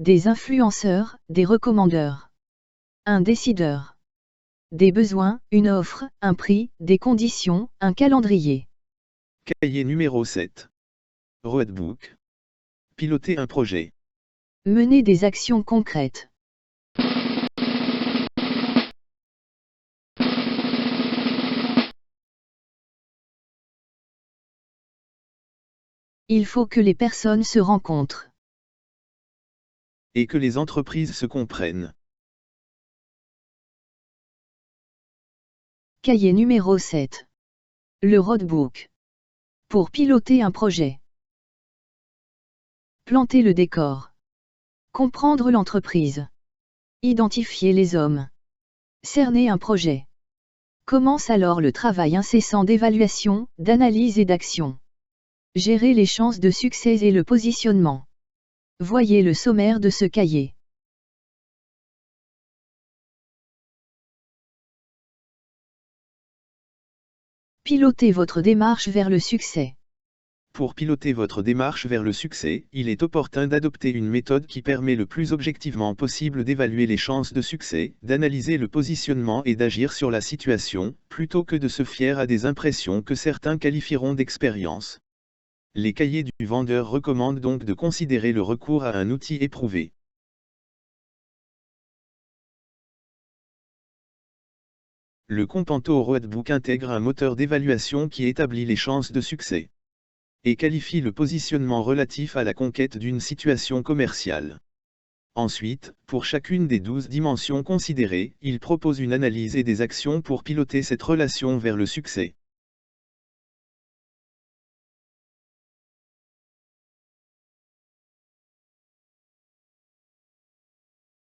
Des influenceurs, des recommandeurs. Un décideur. Des besoins, une offre, un prix, des conditions, un calendrier. Cahier numéro 7. Roadbook. Piloter un projet. Mener des actions concrètes. Il faut que les personnes se rencontrent. Et que les entreprises se comprennent. Cahier numéro 7. Le roadbook. Pour piloter un projet. Planter le décor. Comprendre l'entreprise. Identifier les hommes. Cerner un projet. Commence alors le travail incessant d'évaluation, d'analyse et d'action. Gérer les chances de succès et le positionnement. Voyez le sommaire de ce cahier. Pilotez votre démarche vers le succès. Pour piloter votre démarche vers le succès, il est opportun d'adopter une méthode qui permet le plus objectivement possible d'évaluer les chances de succès, d'analyser le positionnement et d'agir sur la situation, plutôt que de se fier à des impressions que certains qualifieront d'expérience. Les cahiers du vendeur recommandent donc de considérer le recours à un outil éprouvé. Le Companto Roadbook intègre un moteur d'évaluation qui établit les chances de succès et qualifie le positionnement relatif à la conquête d'une situation commerciale. Ensuite, pour chacune des 12 dimensions considérées, il propose une analyse et des actions pour piloter cette relation vers le succès.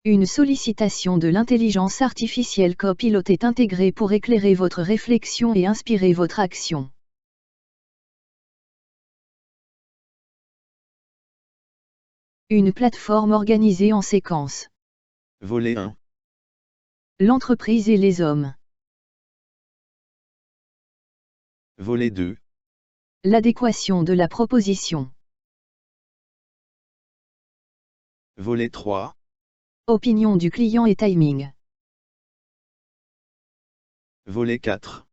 Une sollicitation de l'intelligence artificielle Copilot est intégrée pour éclairer votre réflexion et inspirer votre action. Une plateforme organisée en séquences. Volet 1. L'entreprise et les hommes. Volet 2. L'adéquation de la proposition. Volet 3. Opinion du client et timing. Volet 4.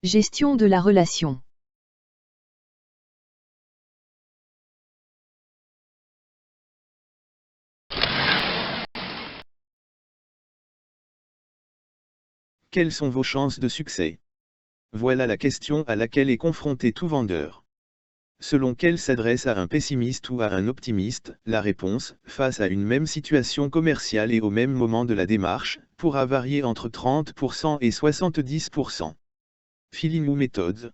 Gestion de la relation. Quelles sont vos chances de succès? Voilà la question à laquelle est confronté tout vendeur. Selon qu'elle s'adresse à un pessimiste ou à un optimiste, la réponse, face à une même situation commerciale et au même moment de la démarche, pourra varier entre 30% et 70%. Feeling ou méthode.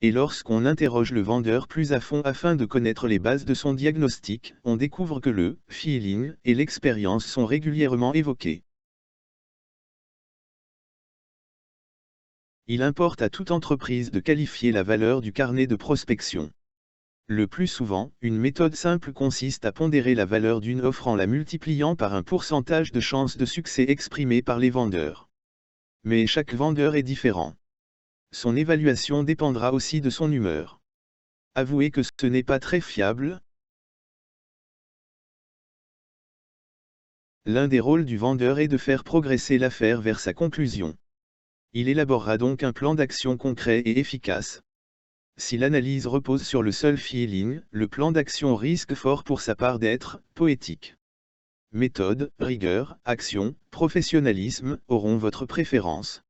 Et lorsqu'on interroge le vendeur plus à fond afin de connaître les bases de son diagnostic, on découvre que le feeling et l'expérience sont régulièrement évoqués. Il importe à toute entreprise de qualifier la valeur du carnet de prospection. Le plus souvent, une méthode simple consiste à pondérer la valeur d'une offre en la multipliant par un pourcentage de chances de succès exprimé par les vendeurs. Mais chaque vendeur est différent. Son évaluation dépendra aussi de son humeur. Avouez que ce n'est pas très fiable. L'un des rôles du vendeur est de faire progresser l'affaire vers sa conclusion. Il élaborera donc un plan d'action concret et efficace. Si l'analyse repose sur le seul feeling, le plan d'action risque fort pour sa part d'être poétique. Méthode, rigueur, action, professionnalisme auront votre préférence.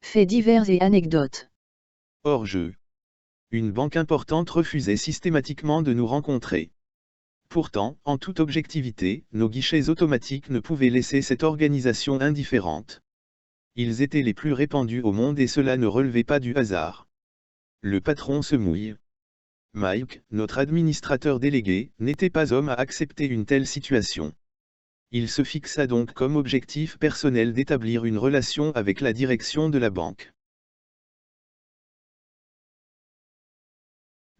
Faits divers et anecdotes. Hors jeu. Une banque importante refusait systématiquement de nous rencontrer. Pourtant, en toute objectivité, nos guichets automatiques ne pouvaient laisser cette organisation indifférente. Ils étaient les plus répandus au monde et cela ne relevait pas du hasard. Le patron se mouille. Mike, notre administrateur délégué, n'était pas homme à accepter une telle situation. Il se fixa donc comme objectif personnel d'établir une relation avec la direction de la banque.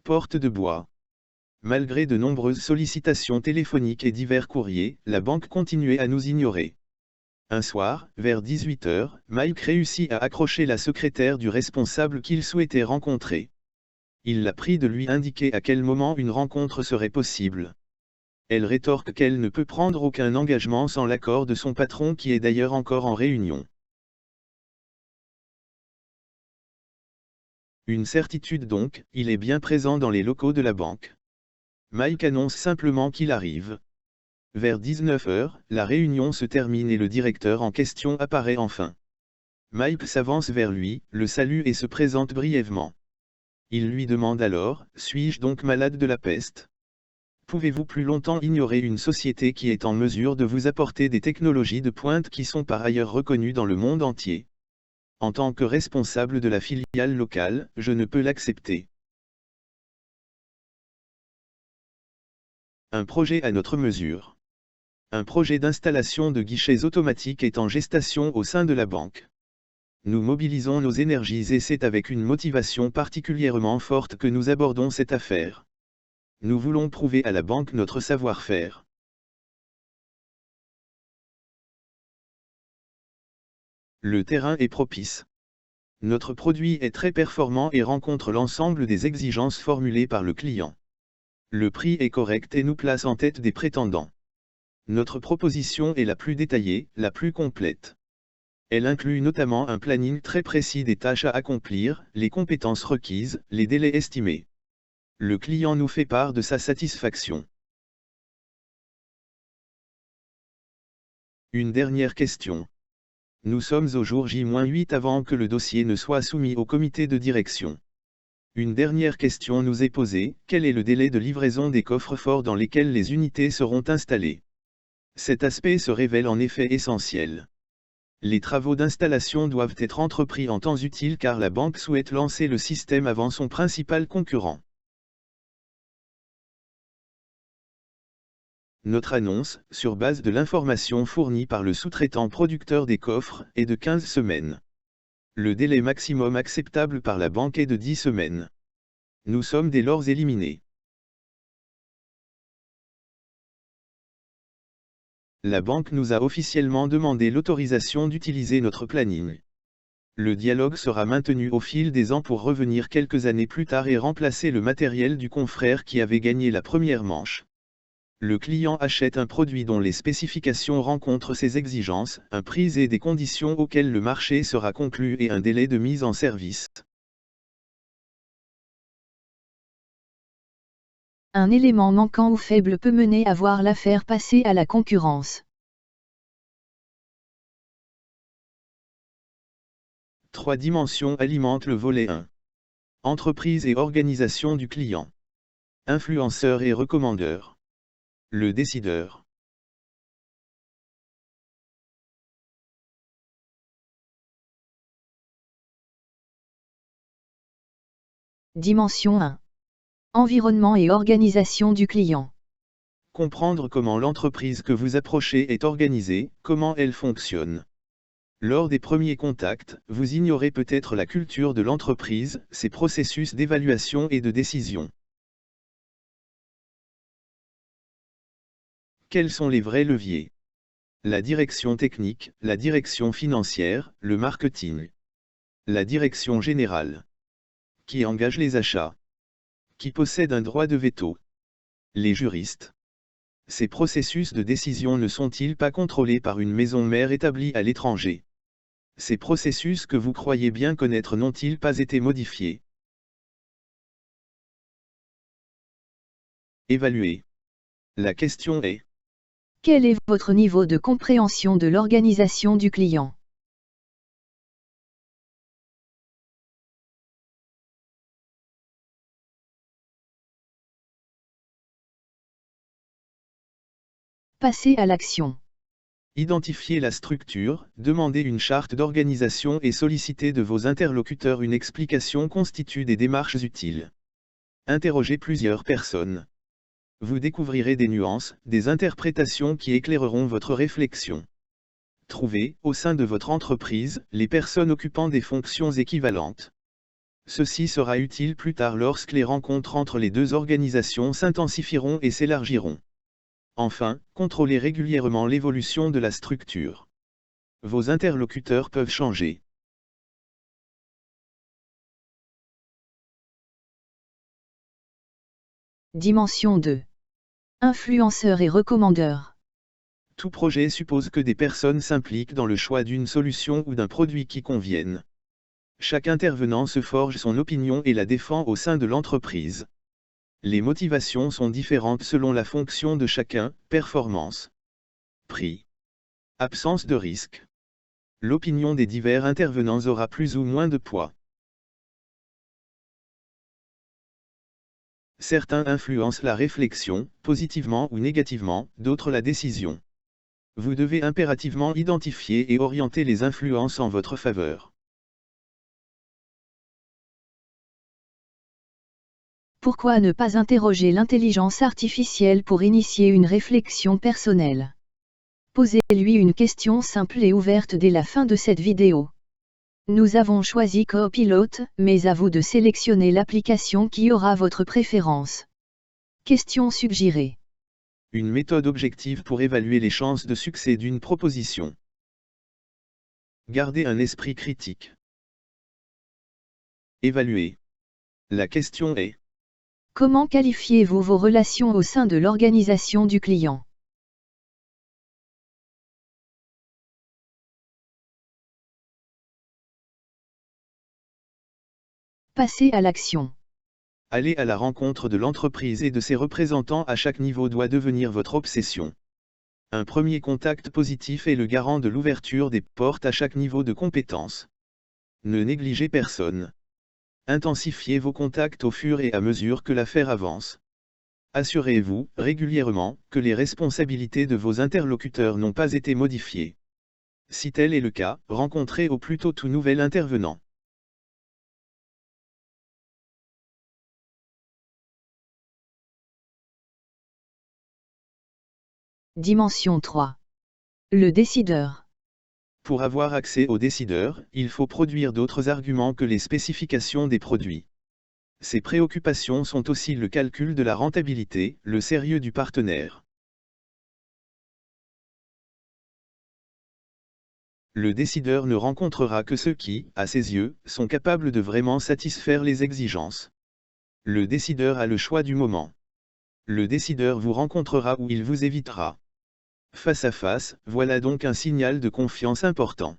Porte de bois. Malgré de nombreuses sollicitations téléphoniques et divers courriers, la banque continuait à nous ignorer. Un soir, vers 18 h, Mike réussit à accrocher la secrétaire du responsable qu'il souhaitait rencontrer. Il la prie de lui indiquer à quel moment une rencontre serait possible. Elle rétorque qu'elle ne peut prendre aucun engagement sans l'accord de son patron qui est d'ailleurs encore en réunion. Une certitude donc, il est bien présent dans les locaux de la banque. Mike annonce simplement qu'il arrive. Vers 19 h, la réunion se termine et le directeur en question apparaît enfin. Mike s'avance vers lui, le salue et se présente brièvement. Il lui demande alors, « Suis-je donc malade de la peste ? Pouvez-vous plus longtemps ignorer une société qui est en mesure de vous apporter des technologies de pointe qui sont par ailleurs reconnues dans le monde entier ? En tant que responsable de la filiale locale, je ne peux l'accepter. Un projet à notre mesure. Un projet d'installation de guichets automatiques est en gestation au sein de la banque. Nous mobilisons nos énergies et c'est avec une motivation particulièrement forte que nous abordons cette affaire. Nous voulons prouver à la banque notre savoir-faire. Le terrain est propice. Notre produit est très performant et rencontre l'ensemble des exigences formulées par le client. Le prix est correct et nous place en tête des prétendants. Notre proposition est la plus détaillée, la plus complète. Elle inclut notamment un planning très précis des tâches à accomplir, les compétences requises, les délais estimés. Le client nous fait part de sa satisfaction. Une dernière question. Nous sommes au jour J-8 avant que le dossier ne soit soumis au comité de direction. Une dernière question nous est posée, quel est le délai de livraison des coffres-forts dans lesquels les unités seront installées ? Cet aspect se révèle en effet essentiel. Les travaux d'installation doivent être entrepris en temps utile car la banque souhaite lancer le système avant son principal concurrent. Notre annonce, sur base de l'information fournie par le sous-traitant producteur des coffres, est de 15 semaines. Le délai maximum acceptable par la banque est de 10 semaines. Nous sommes dès lors éliminés. La banque nous a officiellement demandé l'autorisation d'utiliser notre planning. Le dialogue sera maintenu au fil des ans pour revenir quelques années plus tard et remplacer le matériel du confrère qui avait gagné la première manche. Le client achète un produit dont les spécifications rencontrent ses exigences, un prix et des conditions auxquelles le marché sera conclu et un délai de mise en service. Un élément manquant ou faible peut mener à voir l'affaire passer à la concurrence. 3 dimensions alimentent le volet 1. Entreprise et organisation du client. Influenceur et recommandeur. Le décideur. Dimension 1. Environnement et organisation du client. Comprendre comment l'entreprise que vous approchez est organisée, comment elle fonctionne. Lors des premiers contacts, vous ignorez peut-être la culture de l'entreprise, ses processus d'évaluation et de décision. Quels sont les vrais leviers? La direction technique, la direction financière, le marketing. La direction générale. Qui engage les achats? Qui possède un droit de veto? Les juristes. Ces processus de décision ne sont-ils pas contrôlés par une maison mère établie à l'étranger? Ces processus que vous croyez bien connaître n'ont-ils pas été modifiés? Évaluer. La question est: quel est votre niveau de compréhension de l'organisation du client? Passez à l'action. Identifiez la structure, demandez une charte d'organisation et sollicitez de vos interlocuteurs une explication constitue des démarches utiles. Interrogez plusieurs personnes. Vous découvrirez des nuances, des interprétations qui éclaireront votre réflexion. Trouvez, au sein de votre entreprise, les personnes occupant des fonctions équivalentes. Ceci sera utile plus tard lorsque les rencontres entre les deux organisations s'intensifieront et s'élargiront. Enfin, contrôlez régulièrement l'évolution de la structure. Vos interlocuteurs peuvent changer. Dimension 2. Influenceurs et recommandeurs. Tout projet suppose que des personnes s'impliquent dans le choix d'une solution ou d'un produit qui convienne. Chaque intervenant se forge son opinion et la défend au sein de l'entreprise. Les motivations sont différentes selon la fonction de chacun, performance, prix, absence de risque. L'opinion des divers intervenants aura plus ou moins de poids. Certains influencent la réflexion, positivement ou négativement, d'autres la décision. Vous devez impérativement identifier et orienter les influences en votre faveur. Pourquoi ne pas interroger l'intelligence artificielle pour initier une réflexion personnelle? Posez-lui une question simple et ouverte dès la fin de cette vidéo. Nous avons choisi Copilot, mais à vous de sélectionner l'application qui aura votre préférence. Question suggérée. Une méthode objective pour évaluer les chances de succès d'une proposition. Gardez un esprit critique. Évaluer. La question est: comment qualifiez-vous vos relations au sein de l'organisation du client? Passez à l'action. Aller à la rencontre de l'entreprise et de ses représentants à chaque niveau doit devenir votre obsession. Un premier contact positif est le garant de l'ouverture des portes à chaque niveau de compétence. Ne négligez personne. Intensifiez vos contacts au fur et à mesure que l'affaire avance. Assurez-vous, régulièrement, que les responsabilités de vos interlocuteurs n'ont pas été modifiées. Si tel est le cas, rencontrez au plus tôt tout nouvel intervenant. Dimension 3. Le décideur. Pour avoir accès au décideur, il faut produire d'autres arguments que les spécifications des produits. Ces préoccupations sont aussi le calcul de la rentabilité, le sérieux du partenaire. Le décideur ne rencontrera que ceux qui, à ses yeux, sont capables de vraiment satisfaire les exigences. Le décideur a le choix du moment. Le décideur vous rencontrera ou il vous évitera. Face à face, voilà donc un signal de confiance important.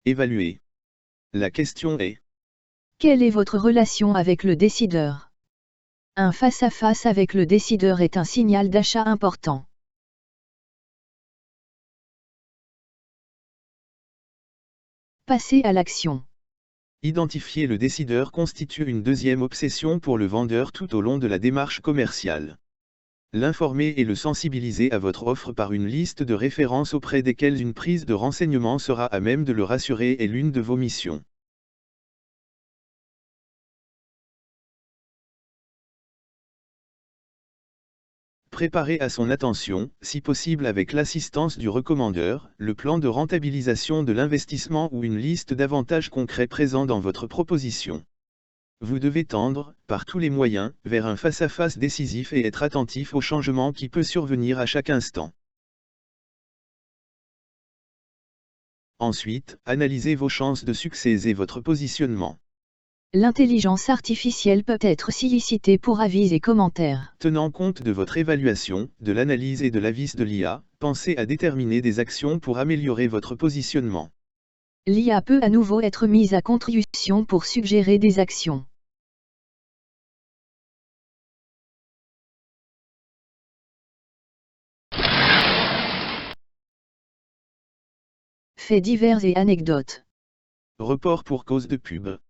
Évaluer. La question est: quelle est votre relation avec le décideur? Un face-à-face avec le décideur est un signal d'achat important. Passez à l'action. Identifier le décideur constitue une deuxième obsession pour le vendeur tout au long de la démarche commerciale. L'informer et le sensibiliser à votre offre par une liste de références auprès desquelles une prise de renseignement sera à même de le rassurer est l'une de vos missions. Préparez à son attention, si possible avec l'assistance du recommandeur, le plan de rentabilisation de l'investissement ou une liste d'avantages concrets présents dans votre proposition. Vous devez tendre, par tous les moyens, vers un face-à-face décisif et être attentif au changement qui peut survenir à chaque instant. Ensuite, analysez vos chances de succès et votre positionnement. L'intelligence artificielle peut être sollicitée pour avis et commentaires. Tenant compte de votre évaluation, de l'analyse et de l'avis de l'IA, pensez à déterminer des actions pour améliorer votre positionnement. L'IA peut à nouveau être mise à contribution pour suggérer des actions. Faits divers et anecdotes. Report pour cause de pub.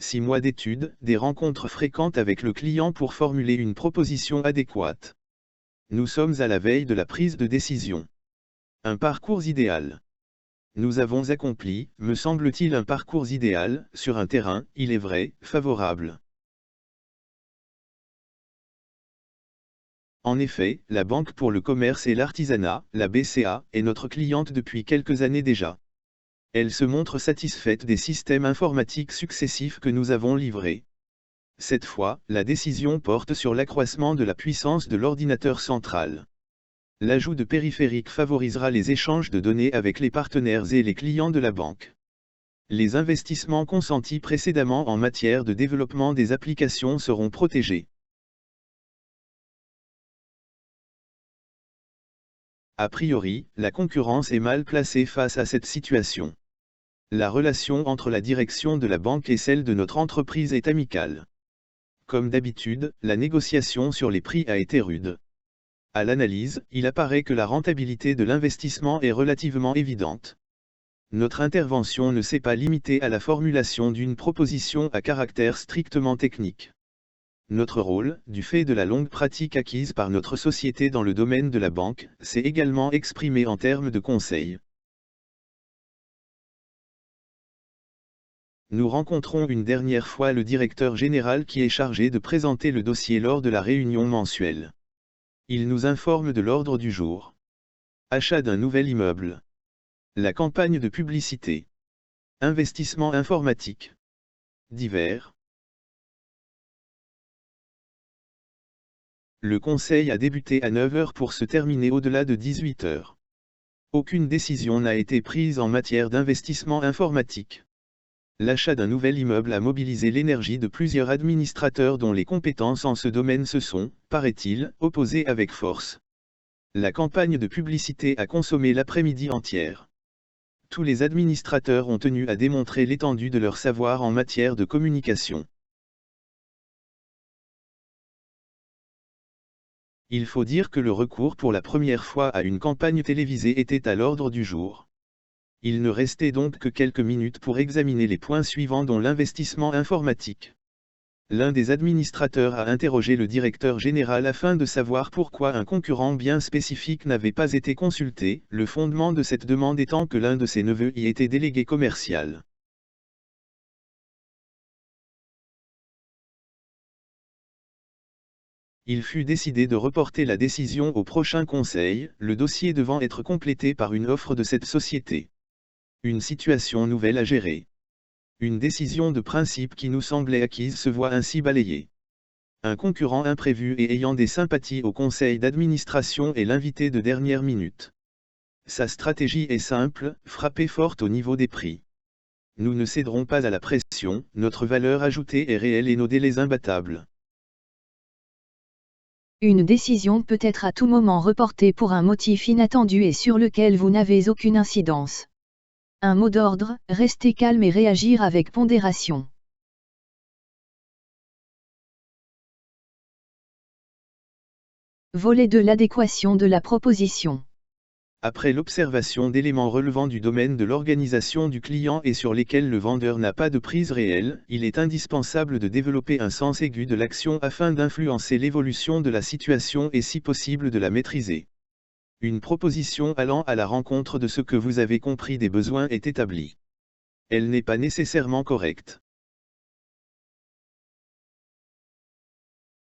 6 mois d'études, des rencontres fréquentes avec le client pour formuler une proposition adéquate. Nous sommes à la veille de la prise de décision. Un parcours idéal. Nous avons accompli, me semble-t-il, un parcours idéal, sur un terrain, il est vrai, favorable. En effet, la Banque pour le commerce et l'artisanat, la BCA, est notre cliente depuis quelques années déjà. Elle se montre satisfaite des systèmes informatiques successifs que nous avons livrés. Cette fois, la décision porte sur l'accroissement de la puissance de l'ordinateur central. L'ajout de périphériques favorisera les échanges de données avec les partenaires et les clients de la banque. Les investissements consentis précédemment en matière de développement des applications seront protégés. A priori, la concurrence est mal placée face à cette situation. La relation entre la direction de la banque et celle de notre entreprise est amicale. Comme d'habitude, la négociation sur les prix a été rude. À l'analyse, il apparaît que la rentabilité de l'investissement est relativement évidente. Notre intervention ne s'est pas limitée à la formulation d'une proposition à caractère strictement technique. Notre rôle, du fait de la longue pratique acquise par notre société dans le domaine de la banque, s'est également exprimé en termes de conseil. Nous rencontrons une dernière fois le directeur général qui est chargé de présenter le dossier lors de la réunion mensuelle. Il nous informe de l'ordre du jour. Achat d'un nouvel immeuble. La campagne de publicité. Investissement informatique. Divers. Le conseil a débuté à 9 h pour se terminer au-delà de 18 h. Aucune décision n'a été prise en matière d'investissement informatique. L'achat d'un nouvel immeuble a mobilisé l'énergie de plusieurs administrateurs dont les compétences en ce domaine se sont, paraît-il, opposées avec force. La campagne de publicité a consommé l'après-midi entière. Tous les administrateurs ont tenu à démontrer l'étendue de leur savoir en matière de communication. Il faut dire que le recours pour la première fois à une campagne télévisée était à l'ordre du jour. Il ne restait donc que quelques minutes pour examiner les points suivants dont l'investissement informatique. L'un des administrateurs a interrogé le directeur général afin de savoir pourquoi un concurrent bien spécifique n'avait pas été consulté, le fondement de cette demande étant que l'un de ses neveux y était délégué commercial. Il fut décidé de reporter la décision au prochain conseil, le dossier devant être complété par une offre de cette société. Une situation nouvelle à gérer. Une décision de principe qui nous semblait acquise se voit ainsi balayée. Un concurrent imprévu et ayant des sympathies au conseil d'administration est l'invité de dernière minute. Sa stratégie est simple, frapper fort au niveau des prix. Nous ne céderons pas à la pression, notre valeur ajoutée est réelle et nos délais imbattables. Une décision peut être à tout moment reportée pour un motif inattendu et sur lequel vous n'avez aucune incidence. Un mot d'ordre, rester calme et réagir avec pondération. Volet de l'adéquation de la proposition. Après l'observation d'éléments relevant du domaine de l'organisation du client et sur lesquels le vendeur n'a pas de prise réelle, il est indispensable de développer un sens aigu de l'action afin d'influencer l'évolution de la situation et si possible de la maîtriser. Une proposition allant à la rencontre de ce que vous avez compris des besoins est établie. Elle n'est pas nécessairement correcte.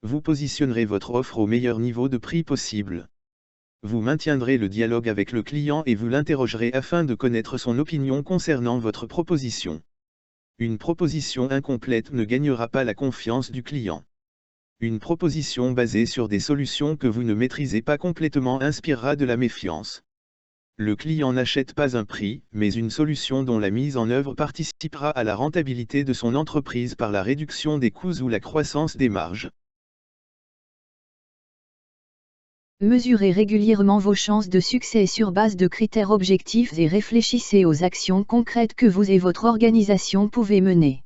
Vous positionnerez votre offre au meilleur niveau de prix possible. Vous maintiendrez le dialogue avec le client et vous l'interrogerez afin de connaître son opinion concernant votre proposition. Une proposition incomplète ne gagnera pas la confiance du client. Une proposition basée sur des solutions que vous ne maîtrisez pas complètement inspirera de la méfiance. Le client n'achète pas un prix, mais une solution dont la mise en œuvre participera à la rentabilité de son entreprise par la réduction des coûts ou la croissance des marges. Mesurez régulièrement vos chances de succès sur base de critères objectifs et réfléchissez aux actions concrètes que vous et votre organisation pouvez mener.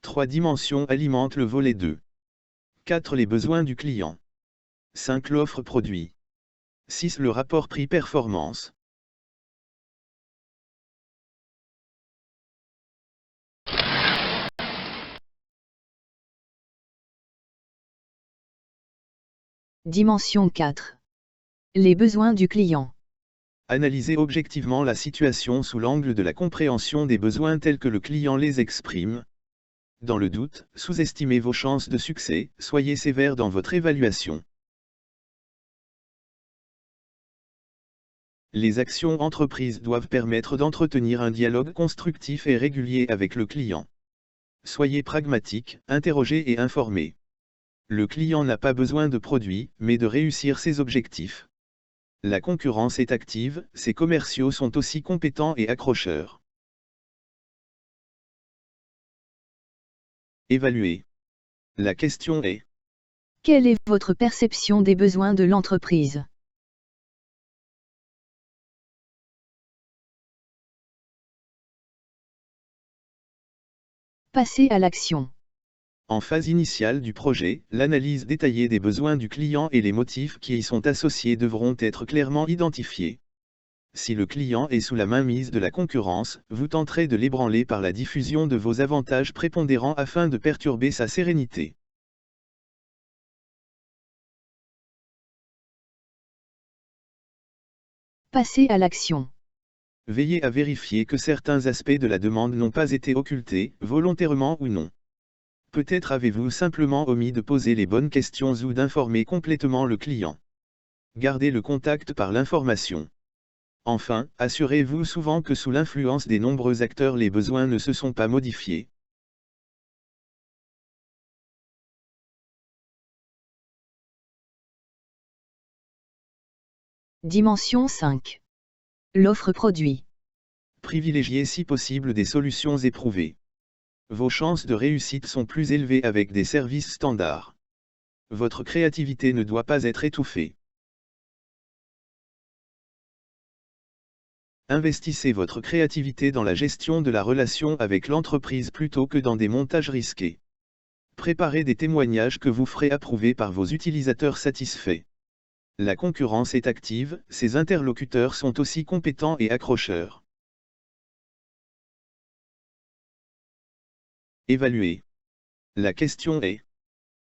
3 dimensions alimentent le volet 2. 4 les besoins du client. 5 l'offre produit. 6 le rapport prix-performance. Dimension 4. Les besoins du client. Analysez objectivement la situation sous l'angle de la compréhension des besoins tels que le client les exprime. Dans le doute, sous-estimez vos chances de succès, soyez sévère dans votre évaluation. Les actions entreprises doivent permettre d'entretenir un dialogue constructif et régulier avec le client. Soyez pragmatique, interrogez et informez. Le client n'a pas besoin de produits, mais de réussir ses objectifs. La concurrence est active, ses commerciaux sont aussi compétents et accrocheurs. Évaluer. La question est: quelle est votre perception des besoins de l'entreprise? Passez à l'action. En phase initiale du projet, l'analyse détaillée des besoins du client et les motifs qui y sont associés devront être clairement identifiés. Si le client est sous la mainmise de la concurrence, vous tenterez de l'ébranler par la diffusion de vos avantages prépondérants afin de perturber sa sérénité. Passez à l'action. Veillez à vérifier que certains aspects de la demande n'ont pas été occultés, volontairement ou non. Peut-être avez-vous simplement omis de poser les bonnes questions ou d'informer complètement le client. Gardez le contact par l'information. Enfin, assurez-vous souvent que sous l'influence des nombreux acteurs les besoins ne se sont pas modifiés. Dimension 5. L'offre produit. Privilégiez si possible des solutions éprouvées. Vos chances de réussite sont plus élevées avec des services standards. Votre créativité ne doit pas être étouffée. Investissez votre créativité dans la gestion de la relation avec l'entreprise plutôt que dans des montages risqués. Préparez des témoignages que vous ferez approuver par vos utilisateurs satisfaits. La concurrence est active, ses interlocuteurs sont aussi compétents et accrocheurs. Évaluer. La question est: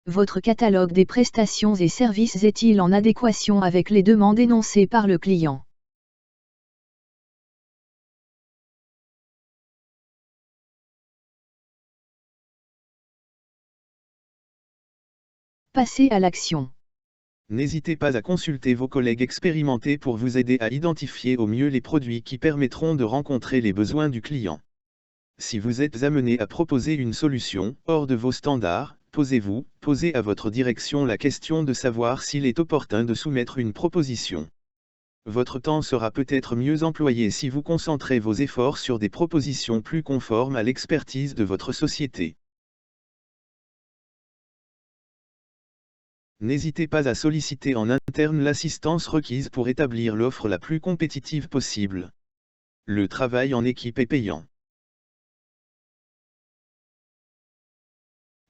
Votre catalogue des prestations et services est-il en adéquation avec les demandes énoncées par le client? Passez à l'action. n'hésitez pas à consulter vos collègues expérimentés pour vous aider à identifier au mieux les produits qui permettront de rencontrer les besoins du client. Si vous êtes amené à proposer une solution hors de vos standards, posez à votre direction la question de savoir s'il est opportun de soumettre une proposition. Votre temps sera peut-être mieux employé si vous concentrez vos efforts sur des propositions plus conformes à l'expertise de votre société. N'hésitez pas à solliciter en interne l'assistance requise pour établir l'offre la plus compétitive possible. Le travail en équipe est payant.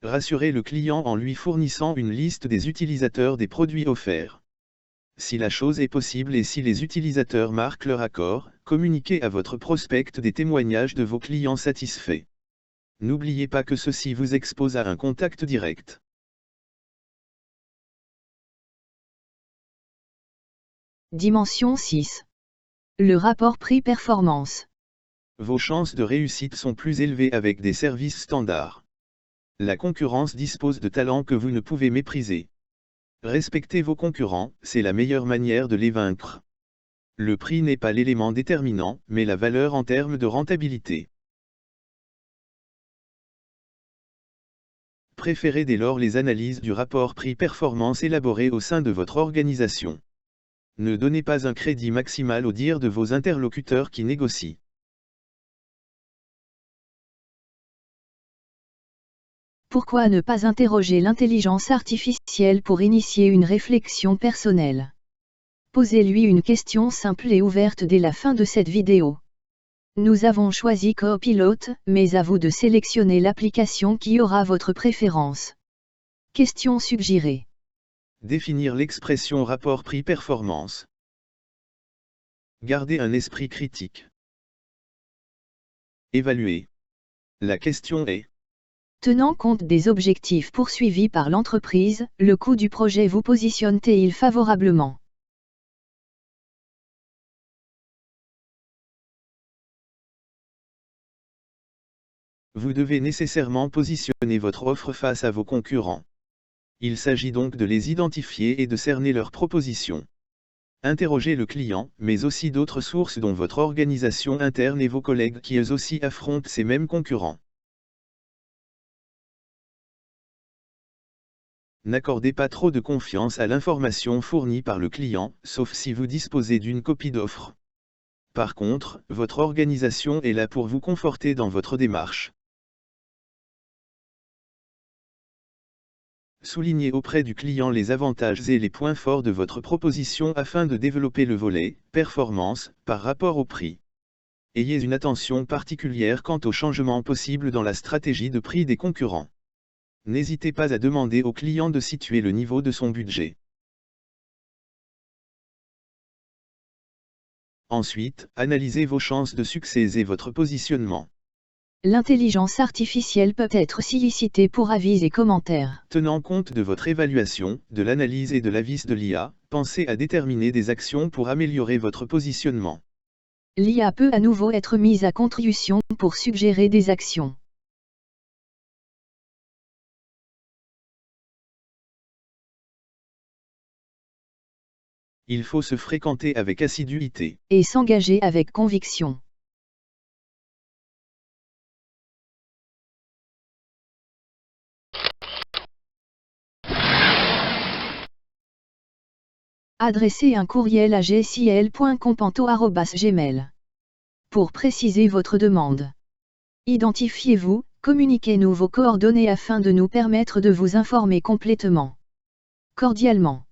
Rassurez le client en lui fournissant une liste des utilisateurs des produits offerts. Si la chose est possible et si les utilisateurs marquent leur accord, communiquez à votre prospect des témoignages de vos clients satisfaits. N'oubliez pas que ceci vous expose à un contact direct. Dimension 6. Le rapport prix-performance. Vos chances de réussite sont plus élevées avec des services standards. La concurrence dispose de talents que vous ne pouvez mépriser. Respectez vos concurrents, c'est la meilleure manière de les vaincre. Le prix n'est pas l'élément déterminant, mais la valeur en termes de rentabilité. Préférez dès lors les analyses du rapport prix-performance élaboré au sein de votre organisation. Ne donnez pas un crédit maximal au dire de vos interlocuteurs qui négocient. Pourquoi ne pas interroger l'intelligence artificielle pour initier une réflexion personnelle? Posez-lui une question simple et ouverte dès la fin de cette vidéo. Nous avons choisi Copilot, mais à vous de sélectionner l'application qui aura votre préférence. Question suggérée. Définir l'expression rapport prix-performance. Gardez un esprit critique. Évaluer. La question est: tenant compte des objectifs poursuivis par l'entreprise, le coût du projet vous positionne-t-il favorablement? Vous devez nécessairement positionner votre offre face à vos concurrents. Il s'agit donc de les identifier et de cerner leurs propositions. Interrogez le client, mais aussi d'autres sources dont votre organisation interne et vos collègues qui eux aussi affrontent ces mêmes concurrents. N'accordez pas trop de confiance à l'information fournie par le client, sauf si vous disposez d'une copie d'offre. Par contre, votre organisation est là pour vous conforter dans votre démarche. Soulignez auprès du client les avantages et les points forts de votre proposition afin de développer le volet « performance » par rapport au prix. Ayez une attention particulière quant aux changements possibles dans la stratégie de prix des concurrents. N'hésitez pas à demander au client de situer le niveau de son budget. Ensuite, analysez vos chances de succès et votre positionnement. L'intelligence artificielle peut être sollicitée pour avis et commentaires. Tenant compte de votre évaluation, de l'analyse et de l'avis de l'IA, pensez à déterminer des actions pour améliorer votre positionnement. L'IA peut à nouveau être mise à contribution pour suggérer des actions. Il faut se fréquenter avec assiduité. Et s'engager avec conviction. Adressez un courriel à gsil.companto@gmail. Pour préciser votre demande. Identifiez-vous, communiquez-nous vos coordonnées afin de nous permettre de vous informer complètement. Cordialement.